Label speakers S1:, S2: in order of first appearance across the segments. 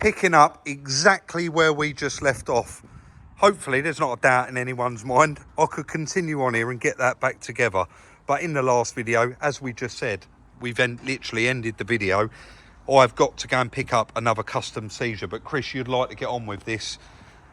S1: picking up exactly where we just left off. Hopefully there's not a doubt in anyone's mind. I could continue on here and get that back together. But in the last video, as we just said, we've literally ended the video. I've got to go and pick up another custom seizure. But Chris, you'd like to get on with this.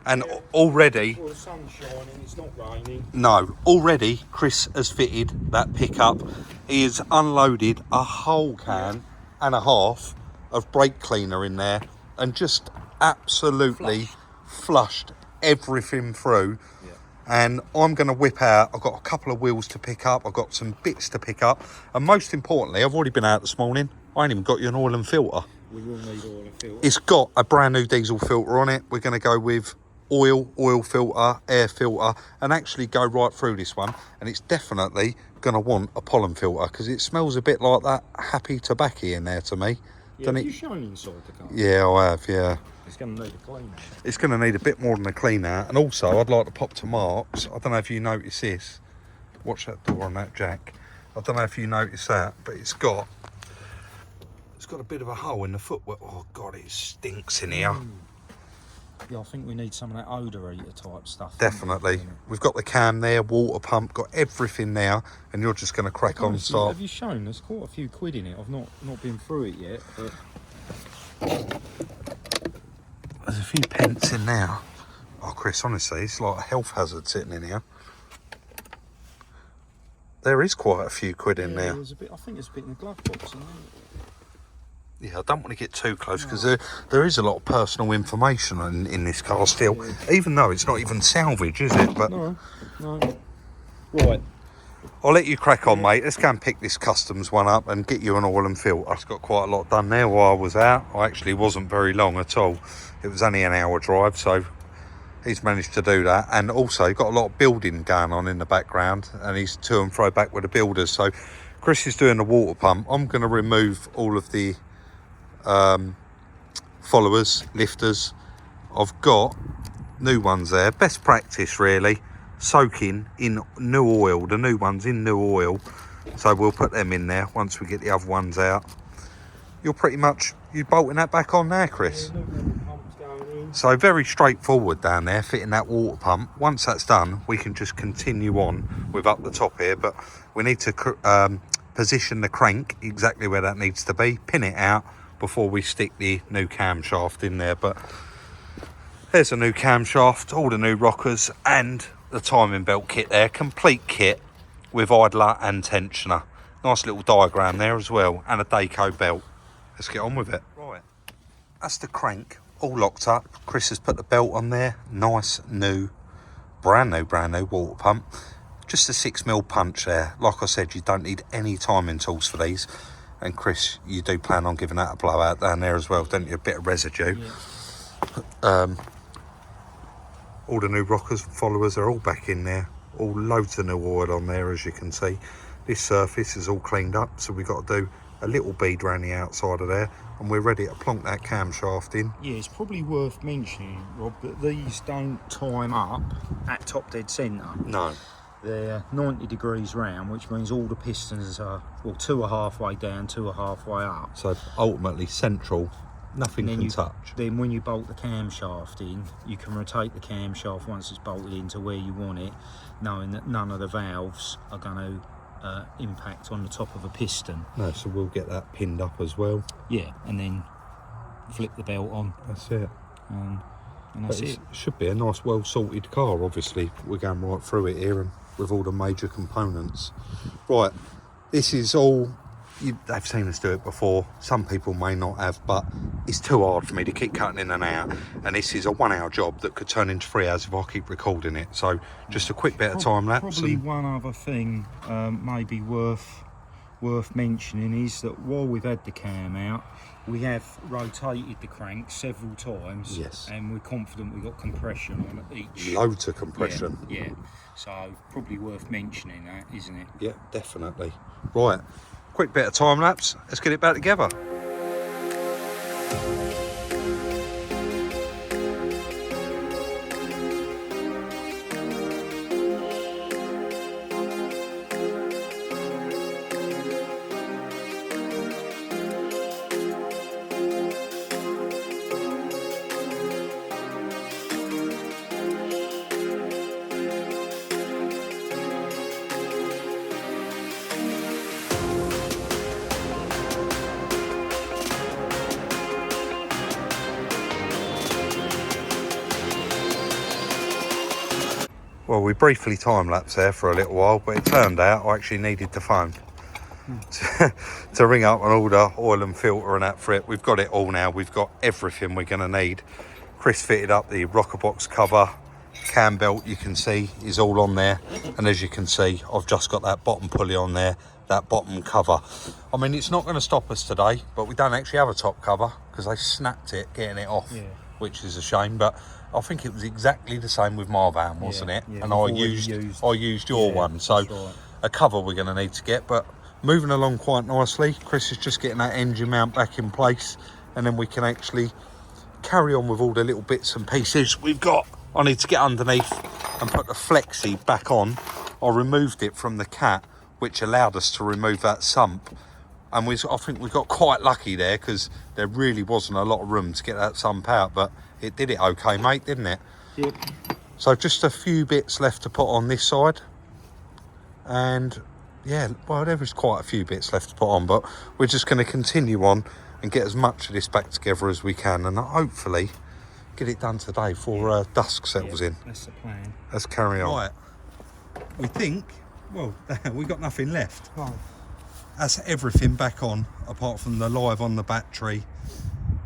S1: And yeah, already... Well, the sun's shining, it's not raining. No, already Chris has fitted that pickup. He has unloaded a whole can and a half of brake cleaner in there and just absolutely flushed everything through. Yeah. And I'm going to whip out, I've got a couple of wheels to pick up, I've got some bits to pick up, and most importantly, I've already been out this morning, I ain't even got you an oil and filter. We will need oil and filter. It's got a brand new diesel filter on it. We're going to go with oil filter, air filter, and actually go right through this one. And it's definitely going to want a pollen filter because it smells a bit like that happy tobacco in there to me.
S2: Yeah, have you shown inside the car?
S1: Yeah, I have, yeah.
S2: It's going to need a clean.
S1: It's going to need a bit more than a clean out. And also, I'd like to pop to Mark's. I don't know if you notice this. Watch that door on that jack. I don't know if you notice that, but it's got a bit of a hole in the footwell. Oh, God, it stinks in here.
S2: Yeah, I think we need some of that odorator type stuff.
S1: Definitely. We've got the cam there, water pump, got everything now, and you're just going to crack on and start.
S2: Have you shown? There's quite a few quid in it. I've not been through it yet, but...
S1: There's a few pence in now. Oh, Chris, honestly, it's like a health hazard sitting in here. There is quite a few quid in there.
S2: There's a bit, I think there's a bit in the glove box, isn't there?
S1: Yeah, I don't want to get too close because there is a lot of personal information in this car still, even though it's not even salvage, is it? But
S2: no. Right.
S1: I'll let you crack on, mate. Let's go and pick this customs one up and get you an oil and filter. I've got quite a lot done there while I was out. I actually wasn't very long at all. It was only an hour drive, so he's managed to do that. And also, got a lot of building going on in the background, and he's to and fro back with the builders. So Chris is doing the water pump. I'm going to remove all of the followers, lifters. I've got new ones there. Best practice, really. Soaking in new oil. The new ones in new oil. So we'll put them in there once we get the other ones out. You're pretty much, you bolting that back on there, Chris? Yeah, so very straightforward down there, fitting that water pump. Once that's done, we can just continue on with up the top here. But we need to position the crank exactly where that needs to be. Pin it out before we stick the new camshaft in there. But there's a new camshaft, all the new rockers, and the timing belt kit there, complete kit with idler and tensioner. Nice little diagram there as well, and a Daco belt. Let's get on with it. Right, that's the crank all locked up. Chris has put the belt on there. Nice new, brand new water pump. Just a 6mm punch there. Like I said, you don't need any timing tools for these. And Chris, you do plan on giving that a blowout down there as well, don't you? A bit of residue. Yeah. All the new rockers, followers are all back in there. All loads of new oil on there, as you can see. This surface is all cleaned up, so we've got to do a little bead around the outside of there, and we're ready to plonk that camshaft in.
S2: Yeah, it's probably worth mentioning, Rob, that these don't time up at top dead centre.
S1: No.
S2: They're 90 degrees round, which means all the pistons are, well, 2 are halfway down, 2 are halfway up.
S1: So ultimately central, nothing can touch.
S2: Then when you bolt the camshaft in, you can rotate the camshaft once it's bolted into where you want it, knowing that none of the valves are going to impact on the top of a piston.
S1: No, so we'll get that pinned up as well.
S2: Yeah, and then flip the belt on.
S1: That's it.
S2: And that's it.
S1: It should be a nice, well sorted car. Obviously, we're going right through it here and with all the major components. Right, this is all, they've seen us do it before. Some people may not have, but it's too hard for me to keep cutting in and out. And this is a 1 hour job that could turn into 3 hours if I keep recording it. So just a quick bit of time lapse.
S2: Probably one other thing maybe worth mentioning is that while we've had the cam out, we have rotated the crank several times.
S1: Yes.
S2: And we're confident we've got compression on each.
S1: Loads of compression.
S2: Yeah. So probably worth mentioning that, isn't it?
S1: Yeah, definitely. Right, quick bit of time lapse. Let's get it back together. Well, we briefly time-lapsed there for a little while, but it turned out I actually needed the phone to ring up and order oil and filter and that for it. We've got it all now. We've got everything we're going to need. Chris fitted up the rocker box cover. Cam belt, you can see, is all on there. And as you can see, I've just got that bottom pulley on there, that bottom cover. I mean, it's not going to stop us today, but we don't actually have a top cover because they snapped it getting it off, which is a shame. But I think it was exactly the same with my van, wasn't it? And I used your one, so right. A cover we're going to need to get. But moving along quite nicely. Chris is just getting that engine mount back in place, and then we can actually carry on with all the little bits and pieces we've got. I need to get underneath and put the flexi back on. I removed it from the Cat, which allowed us to remove that sump. And I think we got quite lucky there because there really wasn't a lot of room to get that sump out, but it did it okay, mate, didn't it? Yep. So just a few bits left to put on this side. And yeah, well, there was quite a few bits left to put on, but we're just going to continue on and get as much of this back together as we can, and hopefully get it done today before dusk settles in.
S2: That's the plan.
S1: Let's carry on. Right, we think, well, we got nothing left.
S2: Right.
S1: That's everything back on, apart from the live on the battery.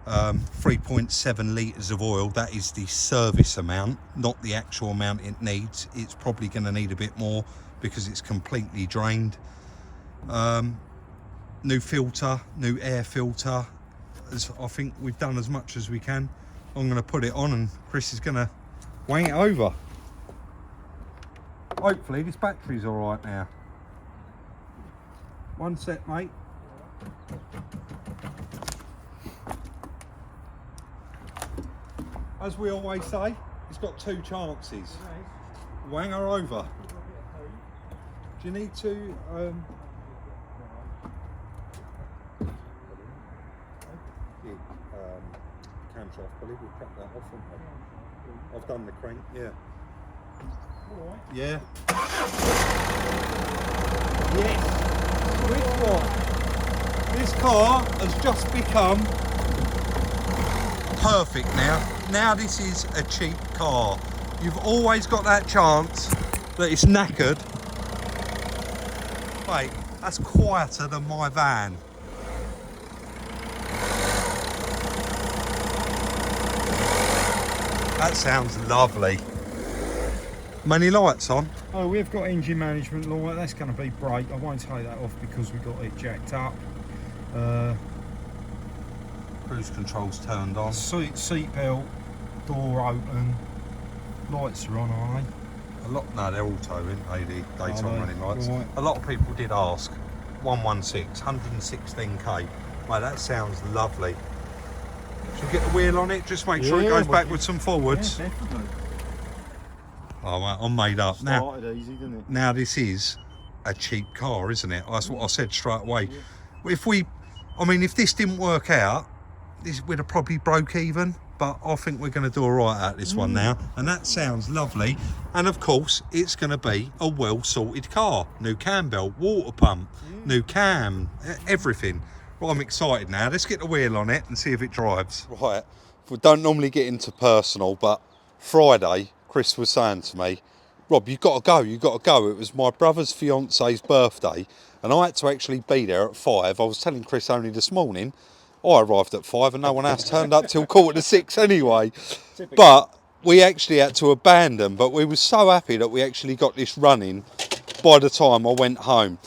S1: 3.7 litres of oil, that is the service amount, not the actual amount it needs. It's probably going to need a bit more because it's completely drained. New filter, new air filter. I think we've done as much as we can. I'm going to put it on and Chris is going to wang it over. Hopefully this battery's all right now. One sec, mate. As we always say, it's got two chances. Wang her over. Do you need to... camshaft pulley, we'll cut that off, haven't we? I've done the crank, yeah. Alright. Yeah. Yes. Which one? This car has just become perfect now. Now this is a cheap car. You've always got that chance that it's knackered. Wait, that's quieter than my van. That sounds lovely. Many lights on?
S2: Oh, we've got engine management light. That's going to be brake. I won't take that off because we got it jacked up.
S1: Cruise control's turned on.
S2: Seat belt, door open. Lights are on, aren't they?
S1: No, they're auto, aren't they? The daytime running lights. Right. A lot of people did ask. 116, 116k. Mate, that sounds lovely. Should we get the wheel on it? Just make sure it goes backwards and forwards.
S2: Yeah, definitely.
S1: Oh, mate, I'm made up.
S2: Started easy, didn't it?
S1: Now this is a cheap car, isn't it? That's what I said straight away. Yeah. If this didn't work out, we'd have probably broke even. But I think we're going to do all right out this one now. And that sounds lovely. And of course, it's going to be a well-sorted car. New cam belt, water pump, new cam, everything. Well, I'm excited now. Let's get the wheel on it and see if it drives. Right, we don't normally get into personal, but Friday, Chris was saying to me, Rob, you've got to go, you've got to go. It was my brother's fiance's birthday, and I had to actually be there at 5. I was telling Chris only this morning, I arrived at 5 and no one else turned up till 5:45 anyway. Typical. But we actually had to abandon, but we were so happy that we actually got this running by the time I went home.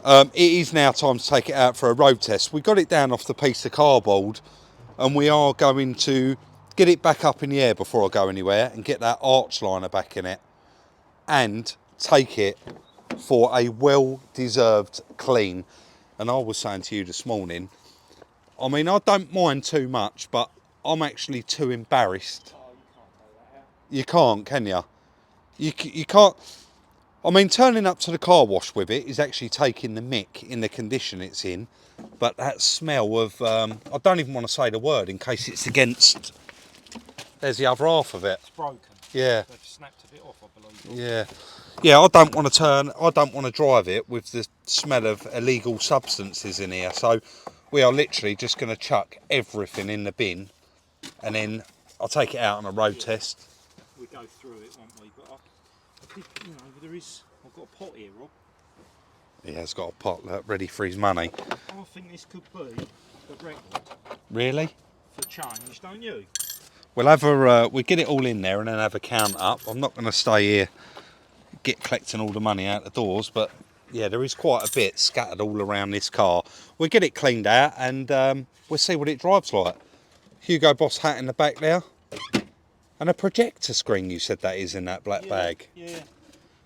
S1: It is now time to take it out for a road test. We got it down off the piece of cardboard and we are going to get it back up in the air before I go anywhere and get that arch liner back in it and take it for a well-deserved clean. And I was saying to you this morning, I mean, I don't mind too much, but I'm actually too embarrassed. You can't, can you? You can't. I mean, turning up to the car wash with it is actually taking the mick in the condition it's in. But that smell of, I don't even want to say the word in case it's against, there's the other half of it.
S2: It's broken.
S1: Yeah.
S2: They've snapped a bit off, I believe.
S1: Yeah. Yeah, I don't want to drive it with the smell of illegal substances in here. So we are literally just going to chuck everything in the bin and then I'll take it out on a road test.
S2: We go through it, won't we? But You know, there is. I've got a pot here, Rob.
S1: He has got a pot ready for his money.
S2: I think this could be the record
S1: Really?
S2: for change, don't you?
S1: We'll have a we get it all in there and then have a count up. I'm not going to stay here collecting all the money out the doors, but yeah, there is quite a bit scattered all around this car. We'll get it cleaned out and we'll see what it drives like. Hugo Boss hat in the back there. And a projector screen, you said that is in that black bag.
S2: Yeah,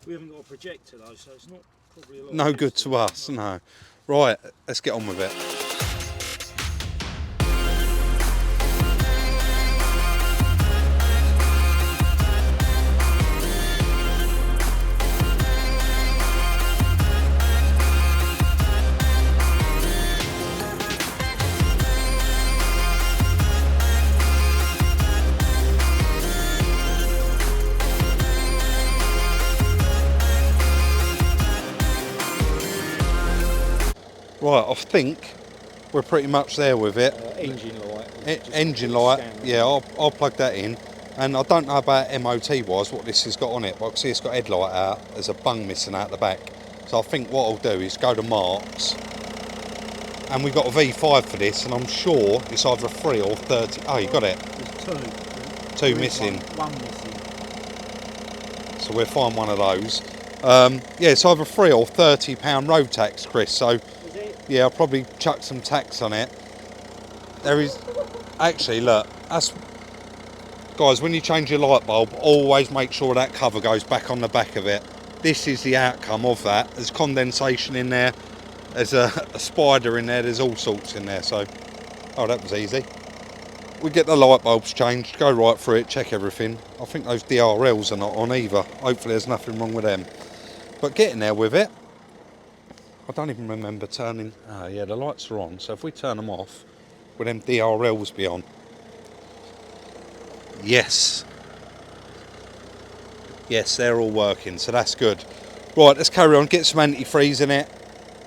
S2: we haven't got a projector though, so it's not probably a lot.
S1: No good to us, no. Right, let's get on with it. Right, I think we're pretty much there with it.
S2: Engine light.
S1: Engine light, yeah, I'll plug that in. And I don't know about MOT wise what this has got on it, but I can see it's got headlight out. There's a bung missing out the back. So I think what I'll do is go to Marks. And we've got a V5 for this, and I'm sure it's either a 3 or 30. Oh, you got it?
S2: There's
S1: Two missing.
S2: One missing.
S1: So we'll find one of those. Yeah, it's either £3 or £30 road tax, Chris. So yeah, I'll probably chuck some tax on it. There is actually, look, that's guys, when you change your light bulb, always make sure that cover goes back on the back of it. This is the outcome of that. There's condensation in there, there's a spider in there, there's all sorts in there. So, oh, that was easy. We get the light bulbs changed, go right through it, check everything. I think those DRLs are not on either. Hopefully there's nothing wrong with them. But getting there with it. I don't even remember turning. Oh yeah, the lights are on. So if we turn them off, will them DRLs be on? Yes. Yes, they're all working, so that's good. Right, let's carry on. Get some antifreeze in it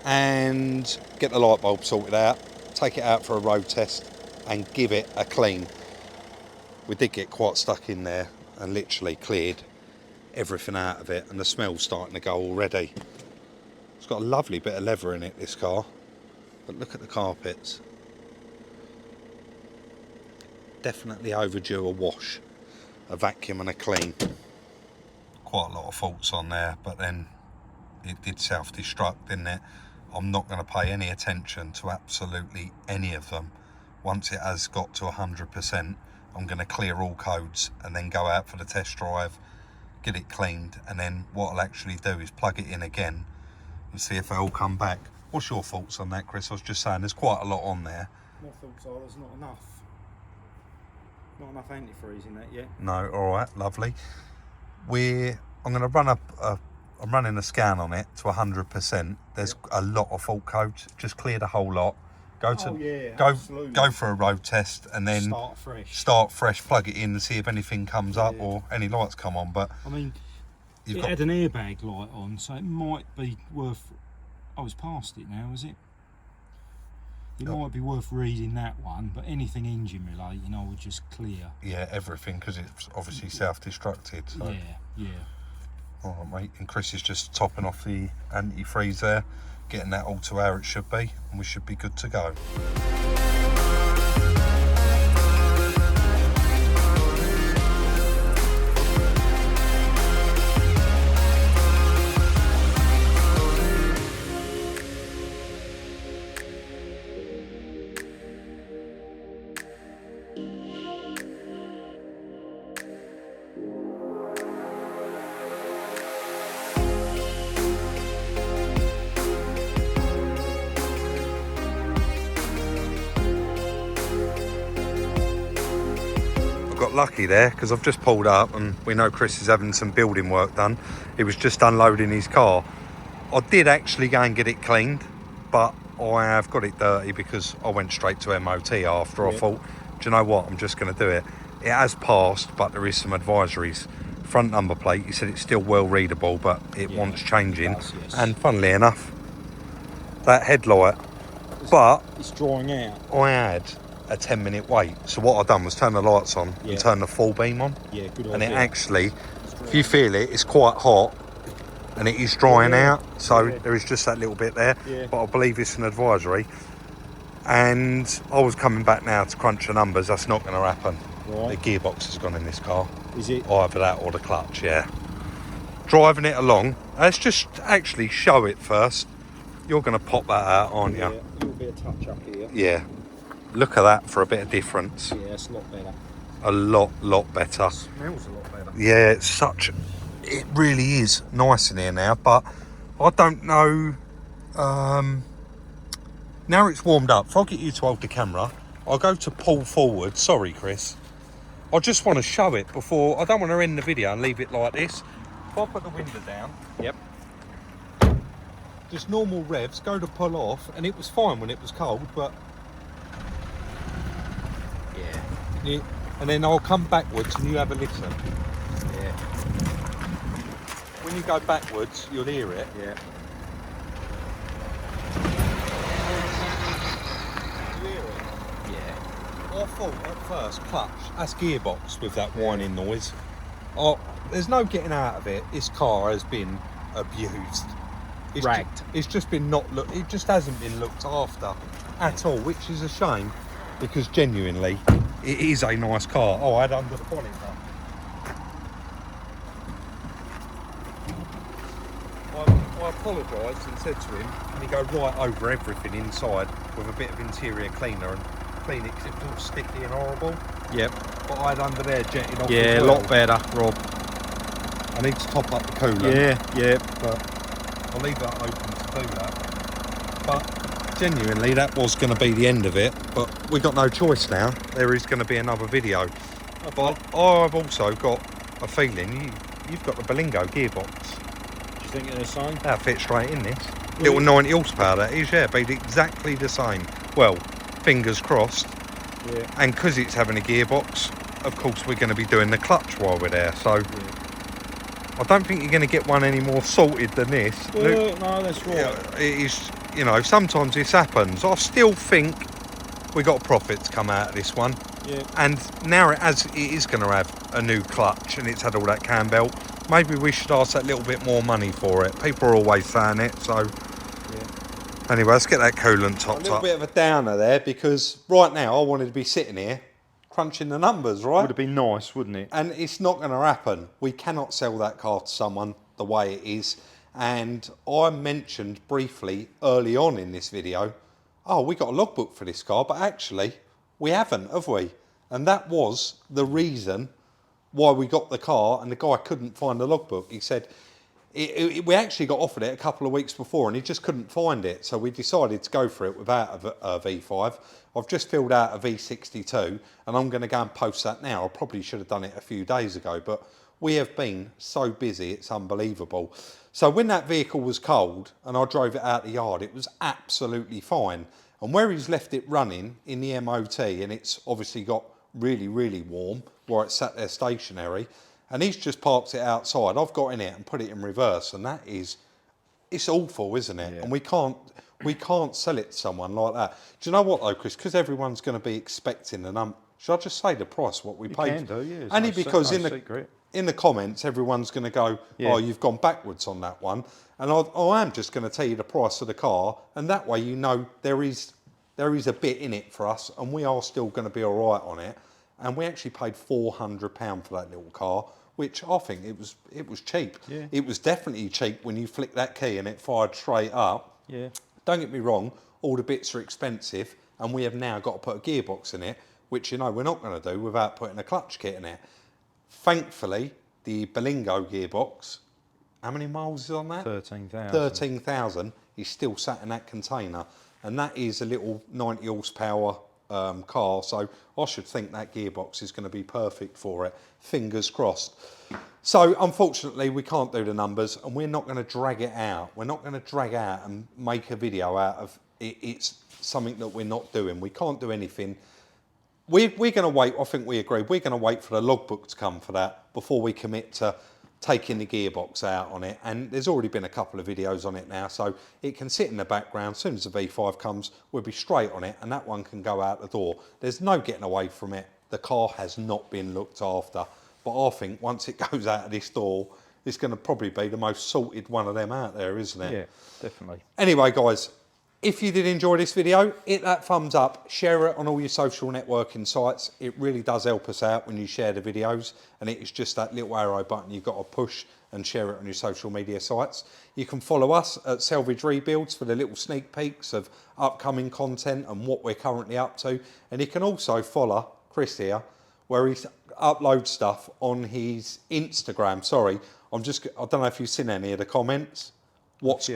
S1: and get the light bulb sorted out. Take it out for a road test and give it a clean. We did get quite stuck in there and literally cleared everything out of it, and the smell's starting to go already. It's got a lovely bit of leather in it, this car, but look at the carpets. Definitely overdue a wash, a vacuum and a clean. Quite a lot of faults on there, but then it did self-destruct, didn't it? I'm not going to pay any attention to absolutely any of them. Once it has got to 100%, I'm going to clear all codes and then go out for the test drive, get it cleaned, and then what I'll actually do is plug it in again and see if they all come back. What's your thoughts on that, Chris? I was just saying there's quite a lot on there.
S2: My thoughts are there's not enough antifreeze in that yet.
S1: No, all right, lovely. I'm going to run I'm running a scan on it to 100%. There's a lot of fault codes. Just clear the whole lot. Go for a road test and then start fresh, plug it in and see if anything comes up or any lights come on. But
S2: I mean, it had an airbag light on, so it might be worth. Oh, it's past it now, is it? It might be worth reading that one, but anything engine related, I would just clear.
S1: Yeah, everything, because it's obviously self-destructed. So.
S2: Yeah.
S1: All right, mate. And Chris is just topping off the antifreeze there, getting that all to where it should be, and we should be good to go. Lucky there, because I've just pulled up and we know Chris is having some building work done. He was just unloading his car. I did actually go and get it cleaned, but I have got it dirty because I went straight to MOT after. I thought, do you know what, I'm just going to do it. It has passed, but there is some advisories. Front number plate, he said it's still well readable, but it wants changing. Yes. And funnily enough, that headlight,
S2: it's drawing out.
S1: I had a 10-minute wait, so what I've done was turn the lights on and turn the full beam on,
S2: good
S1: and
S2: idea.
S1: it actually if you feel it, it's quite hot and it is drying out, so
S2: Yeah.
S1: there is just that little bit there.
S2: Yeah.
S1: But I believe it's an advisory. And I was coming back now to crunch the numbers. That's not going to happen.
S2: Right.
S1: The gearbox has gone in this car.
S2: Is it?
S1: Either that or the clutch, yeah. Driving it along. Let's just actually show it first. You're going to pop that out, aren't you?
S2: Yeah, a little bit of touch up here.
S1: Yeah. Look at that for a bit of difference.
S2: Yeah, it's a lot better.
S1: A lot better.
S2: It smells a lot better.
S1: Yeah, it really is nice in here now, but I don't know, now it's warmed up. If I get you to hold the camera, I'll go to pull forward. Sorry, Chris. I just want to show it before, I don't want to end the video and leave it like this. If I put the window down.
S2: Yep.
S1: Just normal revs, go to pull off, and it was fine when it was cold, but
S2: Yeah.
S1: and then I'll come backwards and you have a listen.
S2: Yeah.
S1: When you go backwards, you'll hear it.
S2: Yeah.
S1: You hear it?
S2: Yeah.
S1: I thought at first, clutch, that's gearbox with that whining noise. Oh, there's no getting out of it. This car has been abused.
S2: Ragged.
S1: It's just been it just hasn't been looked after at all, which is a shame, because genuinely, it is a nice car. Oh, I had under the bonnet up. I apologised and said to him, can you go right over everything inside with a bit of interior cleaner and clean it, because it feels sticky and horrible.
S2: Yep.
S1: But I had under there jetting off
S2: Yeah,
S1: as
S2: a
S1: well.
S2: lot better, Rob.
S1: I need to top up the coolant.
S2: Yeah.
S1: But I'll leave that open to do that. But genuinely, that was going to be the end of it. But we got no choice now. There is going to be another video. But I've also got a feeling you've got the Berlingo gearbox.
S2: Do you think they're the same?
S1: That fits straight in this. Little 90 horsepower that is, yeah, but exactly the same. Well, fingers crossed.
S2: Yeah.
S1: And because it's having a gearbox, of course we're going to be doing the clutch while we're there. So I don't think you're going to get one any more sorted than this.
S2: No, that's right.
S1: Yeah, it is, sometimes this happens. I still think we got profit to come out of this one.
S2: Yeah.
S1: And now it is going to have a new clutch and it's had all that cam belt. Maybe we should ask that little bit more money for it. People are always saying it, so anyway, let's get that coolant topped up. A little bit of a downer there, because right now I wanted to be sitting here crunching the numbers, right?
S2: Would have been nice, wouldn't it?
S1: And it's not going to happen. We cannot sell that car to someone the way it is. And I mentioned briefly early on in this video, oh, we got a logbook for this car, but actually we haven't, have we? And that was the reason why we got the car, and the guy couldn't find the logbook. He said, we actually got offered it a couple of weeks before and he just couldn't find it. So we decided to go for it without a V5. I've just filled out a V62 and I'm going to go and post that now. I probably should have done it a few days ago, but we have been so busy, it's unbelievable. So when that vehicle was cold and I drove it out the yard, it was absolutely fine. And where he's left it running in the MOT, and it's obviously got really, really warm while it's sat there stationary, and he's just parked it outside. I've got in it and put it in reverse, and it's awful, isn't it? Yeah. And we can't sell it to someone like that. Do you know what though, Chris? Because everyone's going to be expecting the number. Should I just say the price, what we paid?
S2: You can do, yeah.
S1: Only because in the comments, everyone's going to go, oh, you've gone backwards on that one. And I am just going to tell you the price of the car, and that way you know there is a bit in it for us, and we are still going to be all right on it. And we actually paid £400 for that little car, which I think it was cheap.
S2: Yeah.
S1: It was definitely cheap when you flick that key and it fired straight up.
S2: Yeah.
S1: Don't get me wrong, all the bits are expensive, and we have now got to put a gearbox in it, which we're not going to do without putting a clutch kit in it. Thankfully, the Berlingo gearbox, how many miles is on that?
S2: 13,000.
S1: 13,000 is still sat in that container, and that is a little 90 horsepower car, so I should think that gearbox is going to be perfect for it. Fingers crossed. So unfortunately we can't do the numbers, and we're not going to drag it out. We're not going to drag out and make a video out of it. It's something that we're not doing. We can't do anything. We're going to wait. I think we agree. We're going to wait for the logbook to come for that before we commit to taking the gearbox out on it. And there's already been a couple of videos on it now, so it can sit in the background. As soon as the V5 comes, we'll be straight on it, and that one can go out the door. There's no getting away from it. The car has not been looked after. but I think once it goes out of this door, it's going to probably be the most sorted one of them out there, isn't it?
S2: Yeah, definitely.
S1: Anyway, guys, if you did enjoy this video, hit that thumbs up, share it on all your social networking sites. It really does help us out when you share the videos, and it is just that little arrow button you've got to push and share it on your social media sites. You can follow us at Salvage Rebuilds for the little sneak peeks of upcoming content and what we're currently up to. And you can also follow Chris here, where he uploads stuff on his Instagram. Sorry, I don't know if you've seen any of the comments. What's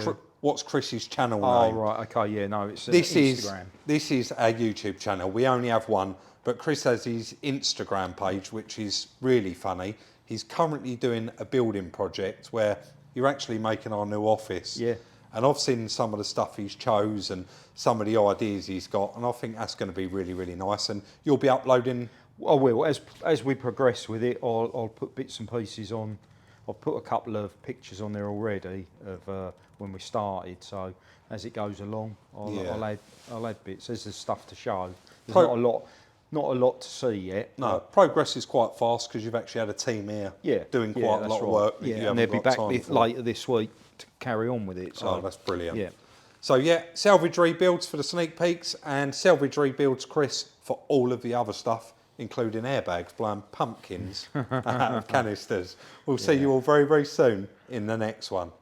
S1: Chris's channel name?
S2: Oh, right, okay, yeah, no, it's
S1: Instagram. This
S2: Instagram.
S1: is our YouTube channel. We only have one, but Chris has his Instagram page, which is really funny. He's currently doing a building project where you're actually making our new office.
S2: Yeah.
S1: And I've seen some of the stuff he's chose and some of the ideas he's got, and I think that's going to be really, really nice. And you'll be uploading.
S2: I will. As we progress with it, I'll put bits and pieces on. I've put a couple of pictures on there already of when we started. So as it goes along, I'll add bits. There's stuff to show. There's not a lot to see yet.
S1: No, progress is quite fast because you've actually had a team here doing quite a lot of work.
S2: Yeah, and they'll be back later this week to carry on with it. So.
S1: Oh, that's brilliant.
S2: Yeah.
S1: So yeah, Salvage Rebuilds for the sneak peeks and Salvage Rebuilds Chris for all of the other stuff, including airbags, blowing pumpkins out of canisters. We'll see you all very, very soon in the next one.